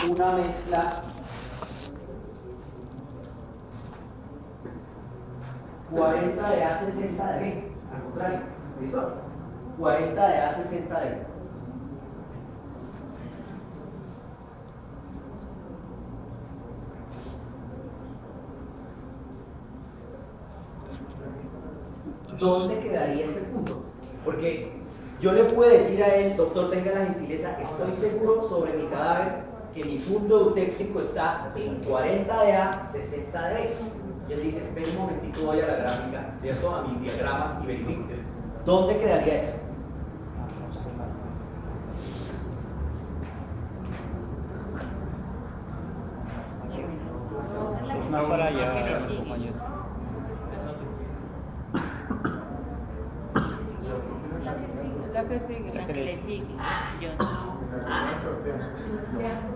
una mezcla 40 de A, 60 de B, al contrario, ¿listo? 40 de A, 60 de B. ¿Dónde quedaría ese punto? Porque yo le puedo decir a él, doctor, tenga la gentileza, estoy seguro sobre mi cadáver que mi punto eutéctico está en 40 de A, 60 de B. Y él dice, espera un momentito, voy a la gráfica, ¿cierto? A mi diagrama y verifico. ¿Dónde quedaría eso? Es más para allá, compañero. La que le sigue. Yo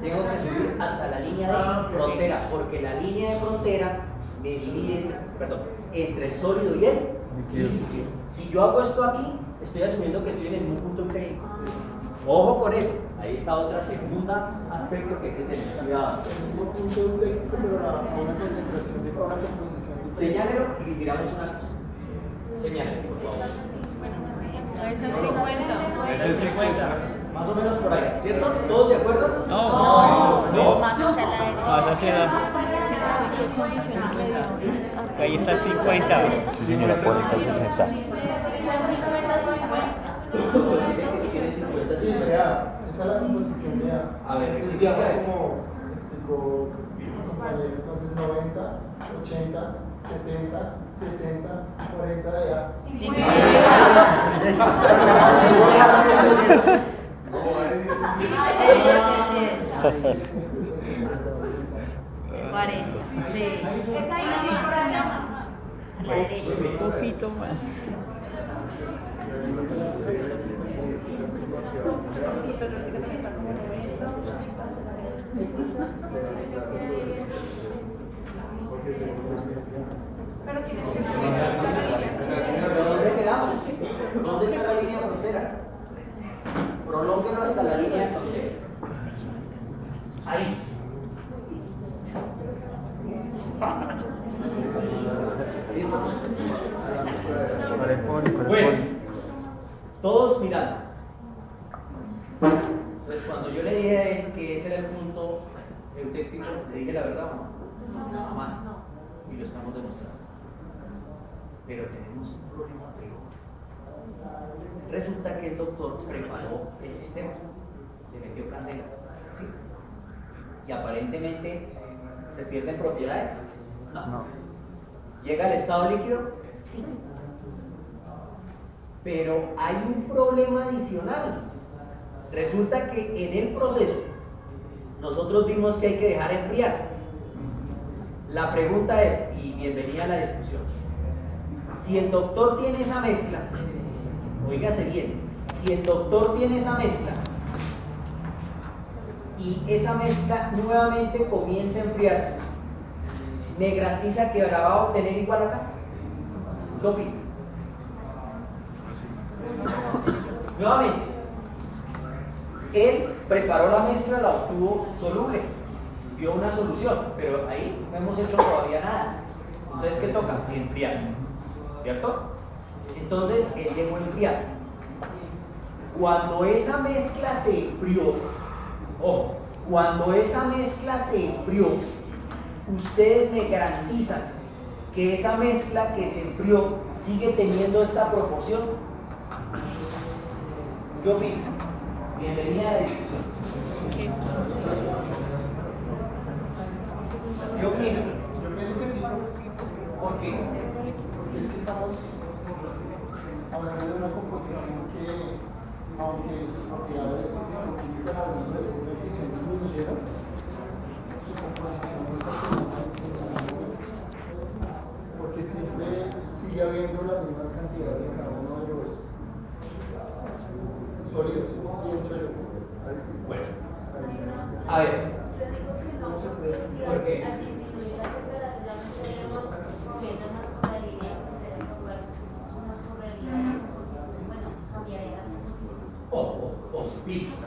Tengo que subir hasta la línea de frontera, porque la línea de frontera me divide, perdón, entre el sólido y el líquido. Si yo hago esto aquí, estoy asumiendo que estoy en el mismo punto empírico. Ojo con eso. Ahí está otra segunda aspecto que hay que tener cuidado. Señálelo y miramos una cosa. Señálelo, por favor. Eso es 50. Eso es 50. Más o menos por ahí, ¿cierto? ¿Todos de acuerdo? No, más hacia la derecha. Más hacia la... Ahí está 50. Sí, señora, 40, 60. Doctor dice que si tiene 50, Sí, vea, esta es la composición de A. A ver, Entonces, ya como explicó mi compañero, entonces 90, 80, 70, 60, 40 de A. Un poquito más. ¿Pero dónde quedamos? ¿Dónde está la línea de frontera? Prolónguenlo hasta la línea de frontera. Ahí. ¿Listo? Bueno, todos mirando. Pues cuando yo le dije a él que ese era el punto eutéctico, ¿le dije la verdad o no? Jamás. Y lo estamos demostrando. Pero tenemos un problema peor. Resulta que el doctor preparó el sistema, le metió candela, ¿sí? Y aparentemente se pierden propiedades. No. ¿Llega al estado líquido? Sí. Pero hay un problema adicional. Resulta que en el proceso nosotros vimos que hay que dejar enfriar. La pregunta es, y bienvenida a la discusión, si el doctor tiene esa mezcla, oígase bien, si el doctor tiene esa mezcla y esa mezcla nuevamente comienza a enfriarse, ¿me garantiza que ahora va a obtener igual acá? ¿Qué opina? Nuevamente, él preparó la mezcla, la obtuvo soluble, vio una solución, pero ahí no hemos hecho todavía nada. Entonces, ¿qué toca? Enfriar, ¿cierto? Entonces, él dejó enfriar. Cuando esa mezcla se enfrió, ojo, cuando esa mezcla se enfrió, ustedes me garantizan que esa mezcla que se enfrió sigue teniendo esta proporción. ¿Qué opinan? Bienvenida a la discusión. ¿Qué opinan? Yo pienso que sí. ¿Por qué? Porque es que estamos hablando de una composición que, aunque sus propiedades científicas hablando de una eficiencia disminuyeron, su composición no está teniendo, porque siempre sigue habiendo las mismas cantidades de cada uno de los sólidos. Bueno, a ver, ¿por qué? Ojo, pilas.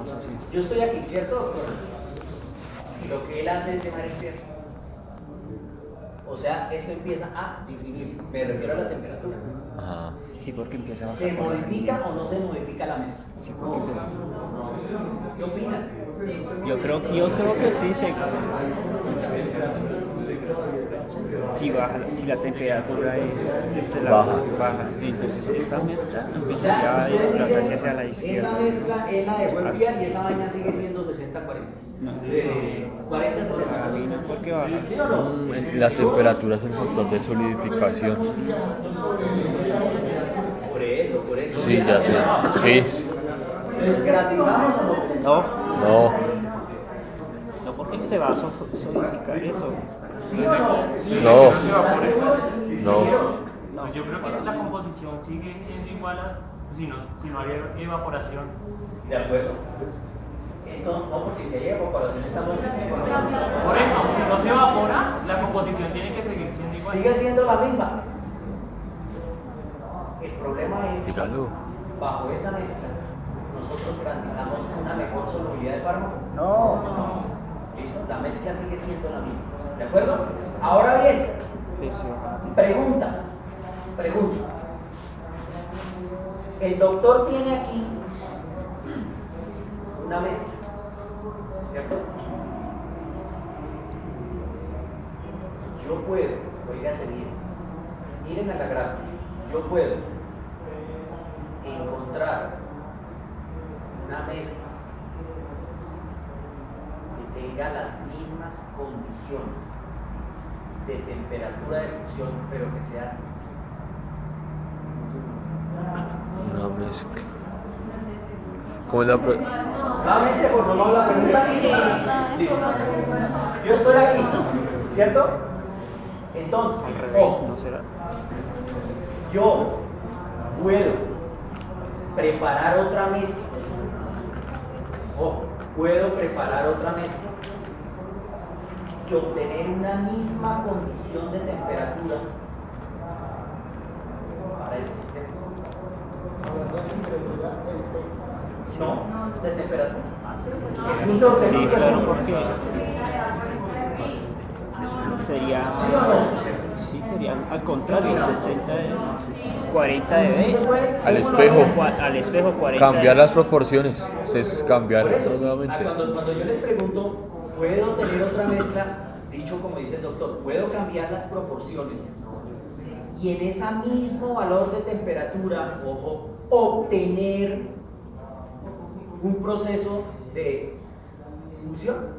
más así. Yo estoy aquí, ¿cierto, doctor? Y lo que él hace es dejar enfriar. O sea, esto empieza a disminuir. Me refiero a la temperatura. Ajá. Sí, porque empieza a bajar. ¿Se modifica o no se modifica la mezcla? Sí, porque empieza. ¿Qué opinan? Yo creo que sí se. Si baja, si la temperatura es Baja. entonces esta mezcla empieza ya a desplazarse hacia la izquierda. Esa mezcla él la dejó enfriar y esa vaina sigue siendo 60-40. No. 40-60. ¿Por qué baja? ¿Sí o no? La temperatura es el factor de solidificación. Por eso. Sí, ya sé. Sí. ¿Desgratizamos o no? No, No. porque se va a solidificar eso. ¿Sí o no? No. ¿Están seguros? No. Pues yo creo que la composición sigue siendo igual a si no hay evaporación. De acuerdo. Entonces, no, porque si hay evaporación estamos... Por eso, si no se evapora, la composición tiene que seguir siendo igual. Sigue siendo la misma. El problema es, Dígalo. bajo esa mezcla, nosotros garantizamos una mejor solubilidad del fármaco. No. ¿Listo? La mezcla sigue siendo la misma. ¿De acuerdo? Ahora bien, Pero se baja. pregunta. El doctor tiene aquí una mezcla, ¿cierto? Yo puedo, oígase bien, miren a la gráfica, yo puedo encontrar una mezcla que tenga las mismas condiciones de temperatura de fusión, pero que sea distinta. Una mezcla. ¿Cómo es la Nuevamente formulamos la pregunta. Listo. Yo estoy aquí, ¿cierto? Entonces, Al revés, ojo, ¿no será? yo puedo preparar otra mezcla. Ojo, puedo preparar otra mezcla y obtener una misma condición de temperatura para ese sistema. Hablando de temperatura, No, de temperatura. El punto Sí, objetivo es claro, uno. porque sería. ¿Sí o no? Sí, sería al contrario, 60 de, 40 de ¿Sí B. se puede? Al espejo. Al espejo 40 Cambiar de las proporciones? Es cambiar Por eso, nuevamente. cuando yo les pregunto, ¿puedo tener otra mezcla? Dicho como dice el doctor, ¿puedo cambiar las proporciones? Y en ese mismo valor de temperatura, ojo, obtener un proceso de fusión.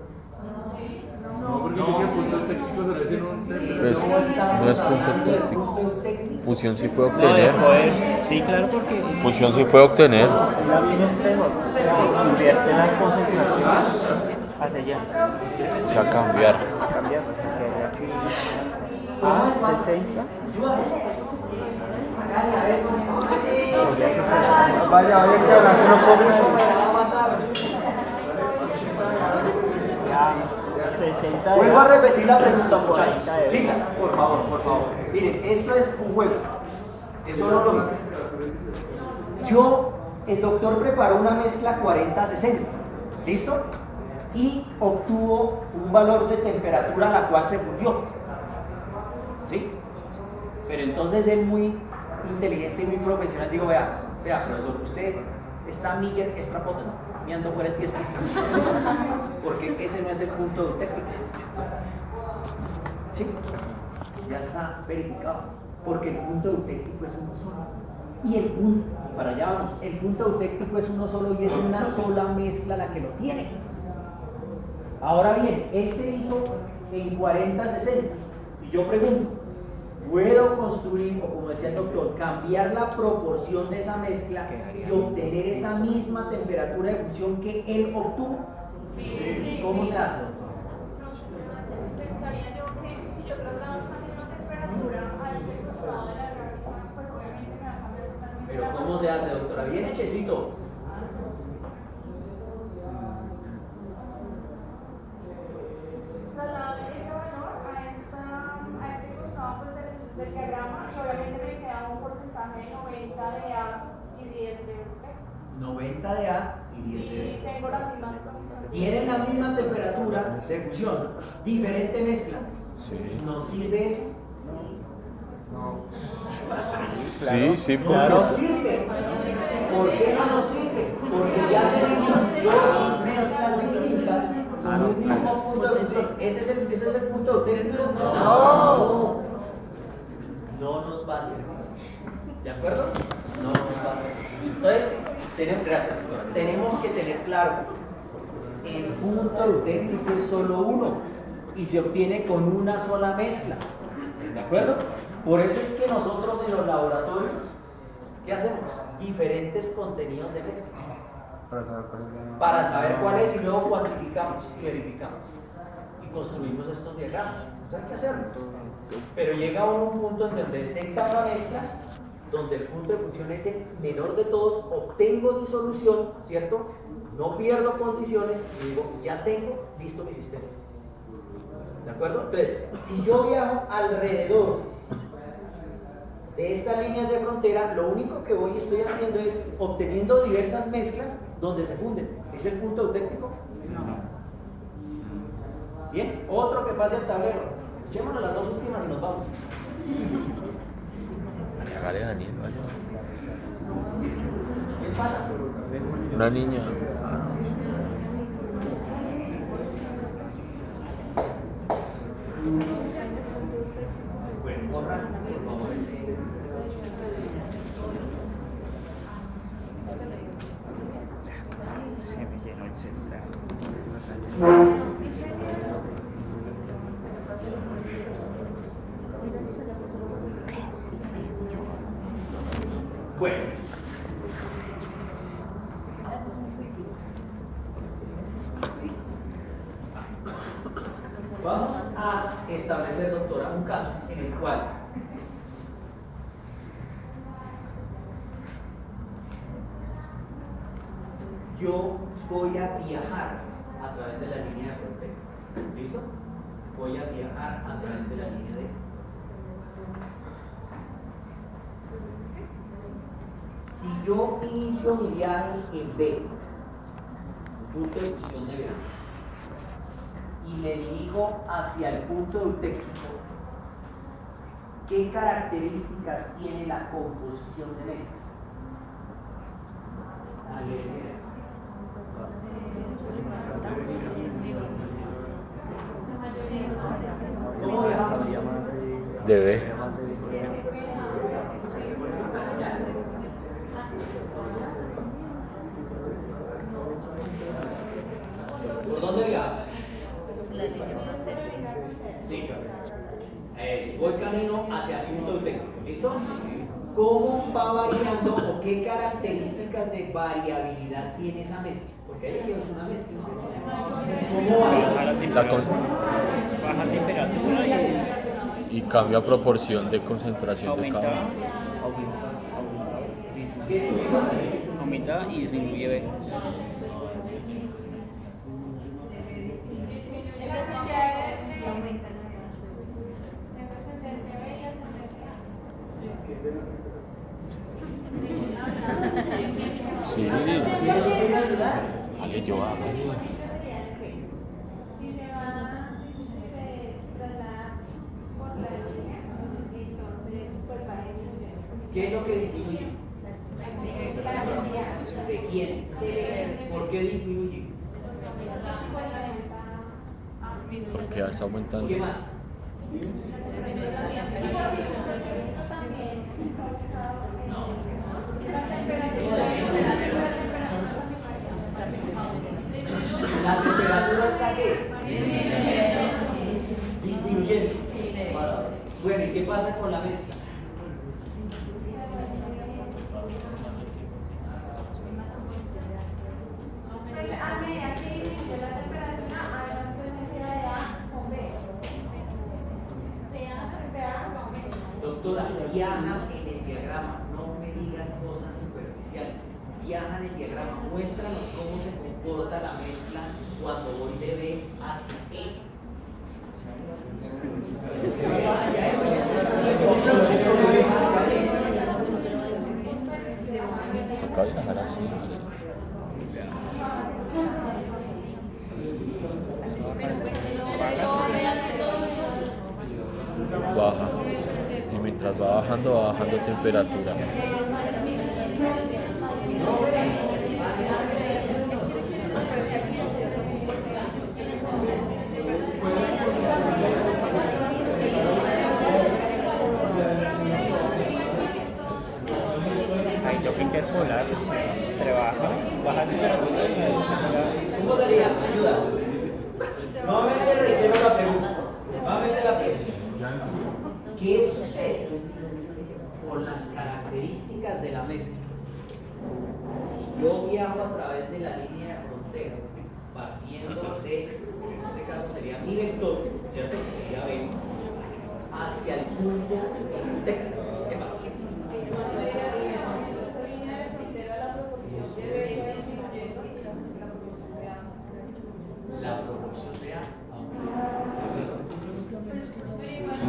No, porque sí que el punto técnico se lo dicen un... Pues, no es punto técnico. técnico. Fusión sí puede No, de obtener. poder. Sí, claro, porque. Fusión sí puede obtener. La misma espejo invierte las concentraciones hacia allá. O sea, cambiar. A cambiar. Porque aquí a 60. Sería 60. Vaya, vaya, que ahora se lo come. Ya 60 de Vuelvo a A. repetir la pregunta, muchachos. 40 de B. Chicas, por favor. Miren, esto es un juego. Eso no es lógico. El doctor preparó una mezcla 40-60. ¿Listo? Y obtuvo un valor de temperatura a la cual se fundió. ¿Sí? Pero entonces él muy inteligente y muy profesional digo, vea, profesor, usted está Miller extrapotando, mirando fuera el tiesto. Porque ese no es el punto técnico. ¿Sí? Ya está verificado. Porque el punto eutéctico es uno solo. Y el punto, para allá vamos, el punto eutéctico es uno solo y es una sola mezcla la que lo tiene. Ahora bien, él se hizo en 40-60. Y yo pregunto, ¿puedo construir, o como decía el doctor, cambiar la proporción de esa mezcla y obtener esa misma temperatura de fusión que él obtuvo? ¿Cómo se hace, doctor? Pensaría yo que si yo traslado esta misma temperatura a este costado de la gráfica, pues obviamente me va a cambiar totalmente. Pero ¿cómo se hace, doctora? Bien hechecito. Traslado ese valor a este costado pues, del diagrama y obviamente me queda un porcentaje de 90 de A y 10 de B. 90 de A y 10 de B. Tengo la misma condición. Tienen la misma temperatura de fusión, diferente mezcla. Sí. ¿Nos sirve eso? Sí, sí, No porque nos sirve. ¿Por qué no nos sirve? Porque ya tenemos dos mezclas distintas con un mismo punto de fusión. ¿Ese es el punto técnico? No. No nos va a servir. ¿De acuerdo? No nos va a servir. Entonces, gracias, doctora. Tenemos que tener claro, el punto eutéctico es solo uno y se obtiene con una sola mezcla. ¿De acuerdo? Por eso es que nosotros en los laboratorios, ¿qué hacemos? Diferentes contenidos de mezcla. Para saber cuál es y luego cuantificamos y verificamos. Y construimos estos diagramas. Eso hay que hacerlo. Pero llega a un punto en donde detecta una mezcla, donde el punto de fusión es el menor de todos, obtengo disolución, ¿cierto? No pierdo condiciones y digo, ya tengo listo mi sistema. ¿De acuerdo? Entonces, si yo viajo alrededor de estas líneas de frontera, lo único que estoy haciendo es obteniendo diversas mezclas donde se funden. ¿Es el punto eutéctico? No. Bien, otro que pase al tablero. Echémonos las dos últimas y nos vamos. Hágale, Daniel, vaya. ¿Qué pasa? Una niña. Bueno, borra, vamos a decir. Se me llenó el celular. Bueno. Vamos a establecer, doctora, un caso en el cual yo voy a viajar a través de la línea de frontera. ¿Listo? Voy a viajar a través de la línea de... Si yo inicio mi viaje en B, punto de fusión de B, y me dirijo hacia el punto eutéctico, ¿qué características tiene la composición de mezcla? ¿Cómo viajamos? Debe. ¿Por dónde viaja? Sí. Voy camino hacia el punto eutéctico, ¿listo? ¿Cómo va variando o qué características de variabilidad tiene esa mezcla? Porque ahí es una mezcla. ¿Cómo varía? Baja temperatura Y cambia proporción de concentración de cada uno. aumenta y disminuye. Sí. Hágale, yo hágale. ¿Qué es lo que disminuye? ¿De quién? ¿Por qué disminuye? Porque ya está aumentando. ¿Qué más? ¿La temperatura está qué? Disminuyendo. Bueno, ¿y qué pasa con la mezcla? A medida que disminuye la temperatura, hay más presencia de A con B. De A con B. Doctora, viaja en el diagrama, no me digas cosas superficiales. Viaja en el diagrama, muéstranos cómo se comporta la mezcla cuando voy de B hacia E. Toca viajar así, ¿vale? va bajando temperatura. Ahí toca interpolar, pues, entre baja temperatura y ¿Cómo sería? Ayuda. Nuevamente reitero la pregunta. Nuevamente la pregunta. ¿Qué sucede con las características de la mezcla? Si yo viajo a través de la línea de frontera, partiendo de, en este caso sería mi vector, ¿cierto? Que sería B, hacia el punto técnico. ¿Qué pasa? La proporción de A Pero igual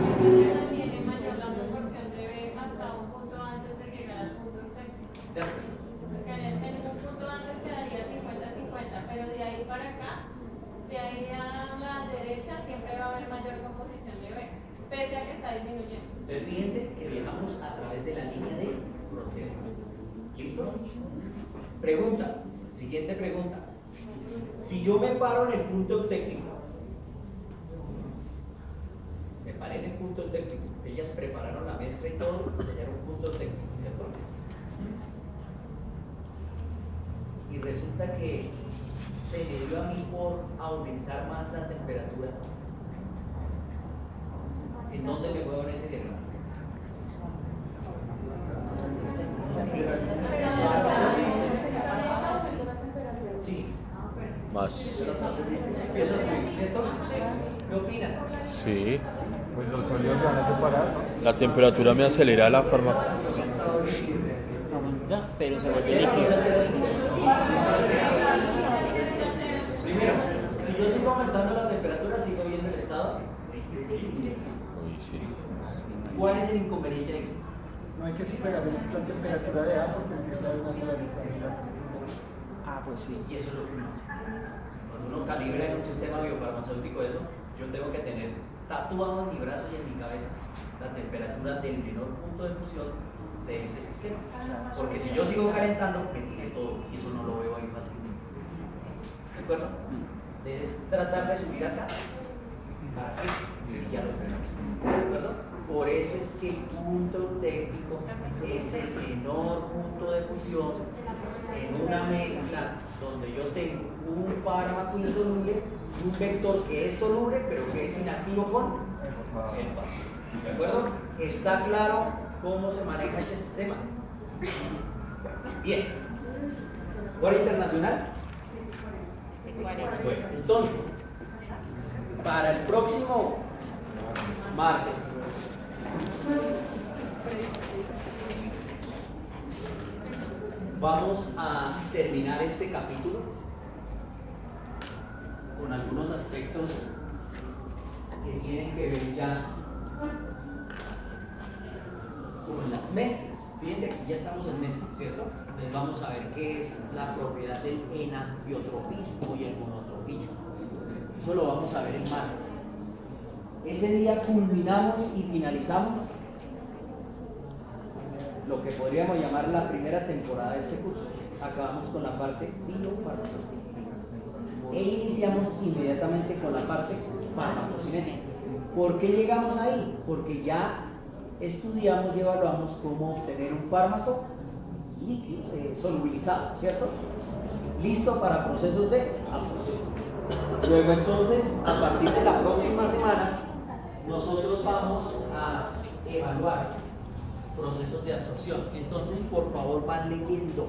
tiene mayor la proporción de B hasta un punto antes de llegar al punto técnico. Porque en un punto antes quedaría 50-50, pero de ahí para acá, de ahí a la derecha siempre va a haber mayor composición de B, pese a que está disminuyendo. Entonces fíjense que viajamos a través de la línea de frontera. ¿Listo? Pregunta, siguiente pregunta. Si yo me paro en el punto técnico, me paré en el punto técnico, ellas prepararon la mezcla y todo, ya era un punto técnico, ¿cierto? Y resulta que se me dio a mí por aumentar más la temperatura. ¿En dónde me muevo en ese diagrama? Sí. Más. Empiezo a subir. ¿Eso? ¿Qué opinan? Sí. Pues los sólidos se van a separar. La temperatura me acelera la forma. aumenta, pero se vuelve líquido. Primero, si yo sigo aumentando la temperatura, sigo viendo el estado. Uy, sí. ¿Cuál es el inconveniente de esto? No hay que superar la temperatura de A porque empieza a naturalizar la Ah, pues sí. Y eso es lo que uno hace. Cuando uno calibra en un sistema biofarmacéutico eso, yo tengo que tener tatuado en mi brazo y en mi cabeza la temperatura del menor punto de fusión de ese sistema. Porque si yo sigo calentando, me tiré todo y eso no lo veo ahí fácilmente. ¿De acuerdo? Debes tratar de subir acá. ¿Para qué? Si ya lo veo. ¿De acuerdo? Por eso es que el punto técnico es el menor punto de fusión en una mezcla donde yo tengo un fármaco insoluble y un vector que es soluble pero que es inactivo con el fármaco. ¿De acuerdo? ¿Está claro cómo se maneja este sistema? Bien. ¿Hora internacional? Bueno, entonces, para el próximo martes, vamos a terminar este capítulo con algunos aspectos que tienen que ver ya con las mezclas. Fíjense que ya estamos en mezclas, ¿cierto? Entonces vamos a ver qué es la propiedad del enantiotropismo y el monotropismo. Eso lo vamos a ver el martes. Ese día culminamos y finalizamos lo que podríamos llamar la primera temporada de este curso. Acabamos con la parte biofarmacéutica e iniciamos inmediatamente con la parte farmacocinética. ¿Por qué llegamos ahí? Porque ya estudiamos y evaluamos cómo obtener un fármaco líquido, solubilizado, ¿cierto? Listo para procesos de absorción. Luego entonces, a partir de la próxima semana, nosotros vamos a evaluar procesos de absorción. Entonces, por favor, van leyendo.